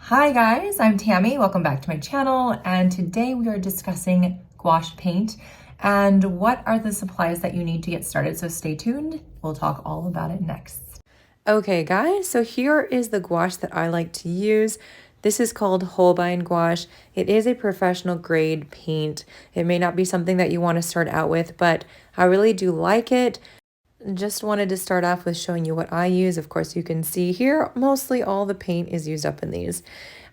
Hi guys, I'm Tammy. Welcome back to my channel, and today we are discussing gouache paint and what are the supplies that you need to get started. So stay tuned. We'll talk all about it next. Okay guys, so here is the gouache that I like to use. This is called Holbein gouache. It is a professional grade paint. It may not be something that you want to start out with, but I really do like it. Just wanted to start off with showing you what I use. Of course, you can see here, mostly all the paint is used up in these.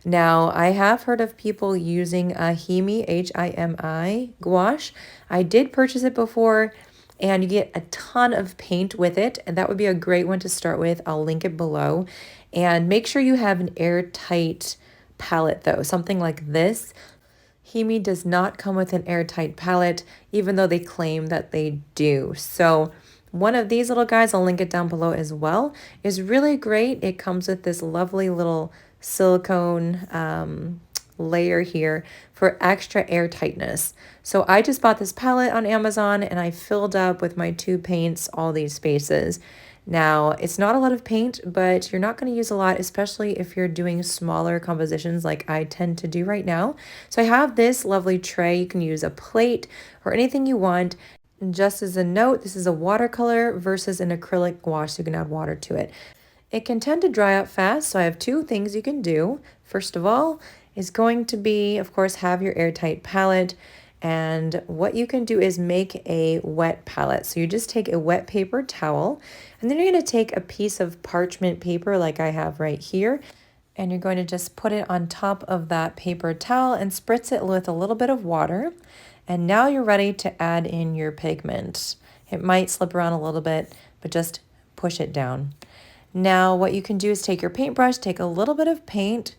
Now, I have heard of people using a Himi, H-I-M-I gouache. I did purchase it before, and you get a ton of paint with it, and that would be a great one to start with. I'll link it below. And make sure you have an airtight palette, though, something like this. Himi does not come with an airtight palette, even though they claim that they do. So one of these little guys, I'll link it down below as well, is really great. It comes with this lovely little silicone layer here for extra air tightness. So I just bought this palette on Amazon and I filled up with my two paints all these spaces. Now, it's not a lot of paint, but you're not going to use a lot, especially if you're doing smaller compositions like I tend to do right now. So I have this lovely tray. You can use a plate or anything you want. And just as a note, this is a watercolor versus an acrylic gouache, so you can add water to it. It can tend to dry out fast, so I have two things you can do. First of all is going to be, of course, have your airtight palette. And what you can do is make a wet palette. So you just take a wet paper towel, and then you're going to take a piece of parchment paper like I have right here, and you're going to just put it on top of that paper towel and spritz it with a little bit of water. And now you're ready to add in your pigment. It might slip around a little bit, but just push it down. Now what you can do is take your paintbrush, take a little bit of paint,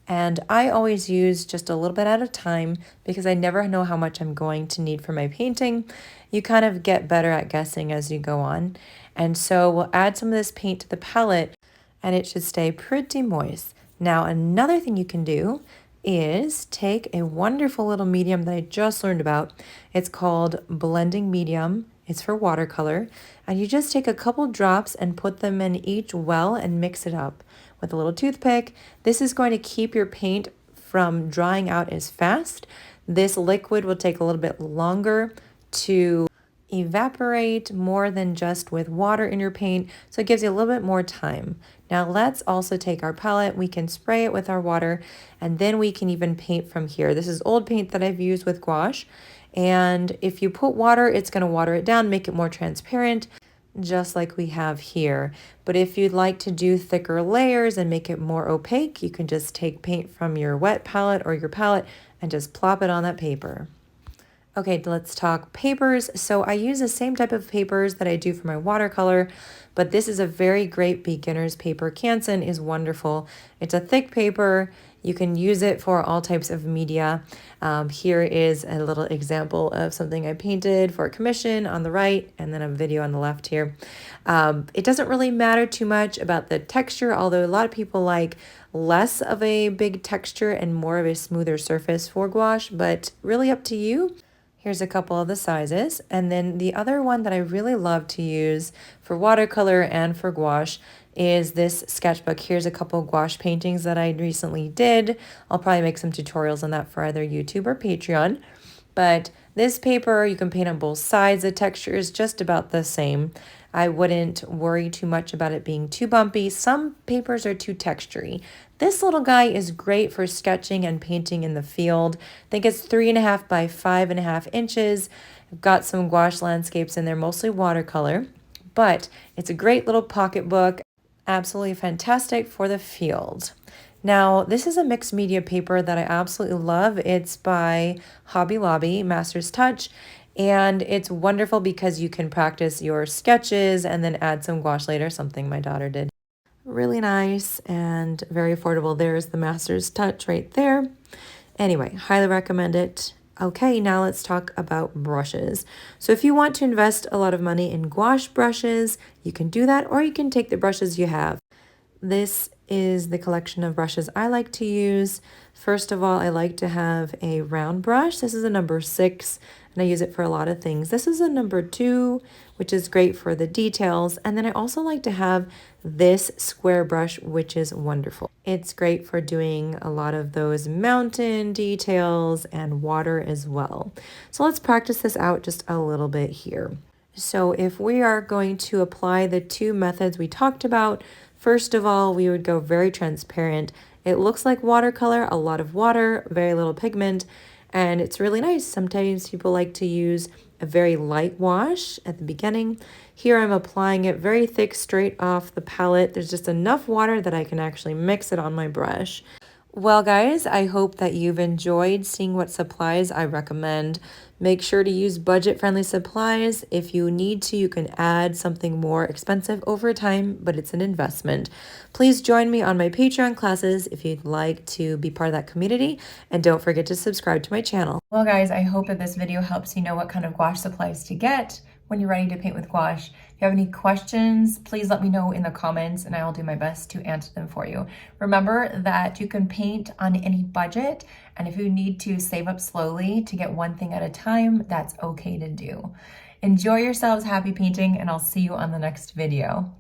and I always use just a little bit at a time because I never know how much I'm going to need for my painting. You kind of get better at guessing as you go on. And so we'll add some of this paint to the palette and it should stay pretty moist. Now another thing you can do is take a wonderful little medium that I just learned about. It's called blending medium. It's for watercolor. And you just take a couple drops and put them in each well and mix it up with a little toothpick. This is going to keep your paint from drying out as fast. This liquid will take a little bit longer to evaporate more than just with water in your paint, so it gives you a little bit more time. Now let's also take our palette, we can spray it with our water, and then we can even paint from here. This is old paint that I've used with gouache, and if you put water, it's going to water it down, make it more transparent, just like we have here. But if you'd like to do thicker layers and make it more opaque, you can just take paint from your wet palette or your palette and just plop it on that paper. Okay, let's talk papers. So I use the same type of papers that I do for my watercolor, but this is a very great beginner's paper. Canson is wonderful. It's a thick paper. You can use it for all types of media. Here is a little example of something I painted for a commission on the right, and then a video on the left here. It doesn't really matter too much about the texture, although a lot of people like less of a big texture and more of a smoother surface for gouache, but really up to you. Here's a couple of the sizes. And then the other one that I really love to use for watercolor and for gouache is this sketchbook. Here's a couple of gouache paintings that I recently did. I'll probably make some tutorials on that for either YouTube or Patreon. But this paper, you can paint on both sides. The texture is just about the same. I wouldn't worry too much about it being too bumpy. Some papers are too textury. This little guy is great for sketching and painting in the field. I think it's 3.5 by 5.5 inches. I've got some gouache landscapes in there, mostly watercolor, but it's a great little pocketbook. Absolutely fantastic for the field. Now, this is a mixed media paper that I absolutely love. It's by Hobby Lobby, Master's Touch, and it's wonderful because you can practice your sketches and then add some gouache later, something my daughter did. Really nice and very affordable. There's the Master's Touch right there. Anyway, highly recommend it. Okay, now let's talk about brushes. So if you want to invest a lot of money in gouache brushes, you can do that, or you can take the brushes you have. This is the collection of brushes I like to use. First of all, I like to have a round brush. This is a number 6, and I use it for a lot of things. This is a number 2, which is great for the details. And then I also like to have this square brush, which is wonderful. It's great for doing a lot of those mountain details and water as well. So let's practice this out just a little bit here. So if we are going to apply the 2 methods we talked about, first of all, we would go very transparent. It looks like watercolor, a lot of water, very little pigment, and it's really nice. Sometimes people like to use a very light wash at the beginning. Here I'm applying it very thick straight off the palette. There's just enough water that I can actually mix it on my brush. Well, guys, I hope that you've enjoyed seeing what supplies I recommend. Make sure to use budget-friendly supplies. If you need to, you can add something more expensive over time, but it's an investment. Please join me on my Patreon classes if you'd like to be part of that community, and don't forget to subscribe to my channel. Well, guys, I hope that this video helps you know what kind of gouache supplies to get when you're ready to paint with gouache. If you have any questions, please let me know in the comments and I will do my best to answer them for you. Remember that you can paint on any budget, and if you need to save up slowly to get one thing at a time, that's okay to do. Enjoy yourselves, happy painting, and I'll see you on the next video.